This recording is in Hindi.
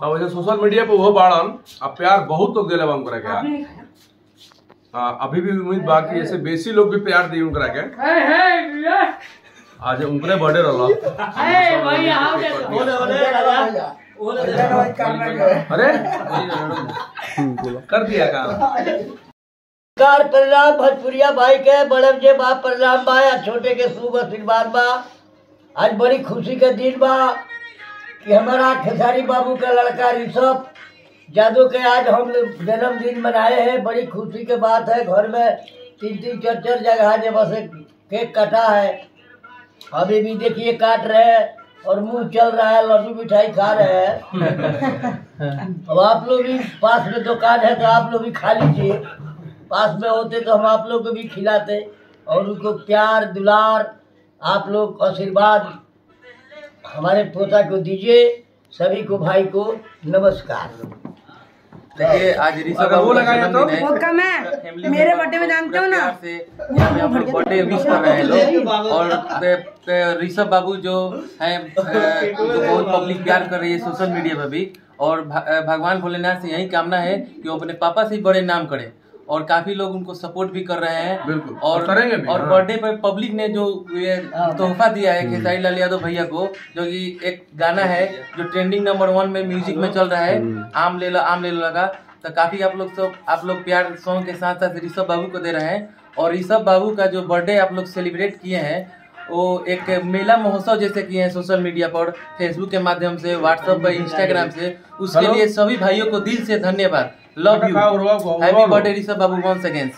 अब वैसे सोशल मीडिया पे वो बाड़न अब प्यार बहुत लोग दिले हम करा के। अभी भी उम्मीद बाकी ऐसे बेसी लोग भी प्यार दिए उनकरा के। आज उनकरे बर्थडे रहला। अरे कर दिया काम। प्रणाम भोजपुरिया भाई के बड़े जे बा प्रणाम बा या छोटे के शुभ आशीर्वाद बा। आज बड़ी खुशी के दिन बा कि हमारा खेसारी बाबू का लड़का ऋषभ जादू के आज हम जन्मदिन मनाए हैं। बड़ी खुशी के बात है। घर में 3-3 4-4 जगह जब से केक काटा है। अभी भी देखिए काट रहे हैं और मुंह चल रहा है, लड्डू मिठाई खा रहे हैं। अब आप लोग भी पास में दुकान है तो आप लोग भी खा लीजिए। पास में होते तो हम आप लोग को भी खिलाते और उनको प्यार दुलार आप लोग आशीर्वाद हमारे पोता को दीजिए। सभी को भाई को नमस्कार। देखिए आज ऋषभ बाबू का जन्मदिन है। मेरे बर्थडे में जानते हो ना से हम लोग बर्थडे विश कर रहे हैं लोग। और ऋषभ बाबू जो है जो बहुत पब्लिक प्यार कर रही है सोशल मीडिया पर भी। और भगवान भोलेनाथ से यही कामना है कि वो अपने पापा से बड़े नाम करे। और काफी लोग उनको सपोर्ट भी कर रहे हैं। बिल्कुल और करेंगे भी। और बर्थडे पर पब्लिक ने जो तोहफा दिया है खेसारी लाल यादव भैया को, जो कि एक गाना है जो ट्रेंडिंग नंबर 1 में म्यूजिक में चल रहा है, आम ले लो लगा। तो काफी आप लोग प्यार सॉन्ग के साथ साथ ऋषभ बाबू को दे रहे हैं। और ऋषभ बाबू का जो बर्थडे आप लोग सेलिब्रेट किए हैं वो एक मेला महोत्सव जैसे किए हैं सोशल मीडिया पर, फेसबुक के माध्यम से, व्हाट्सएप पर, इंस्टाग्राम से। उसके लिए सभी भाइयों को दिल से धन्यवाद। Love you. Happy birthday Rishabh बाबू वंस अगेन।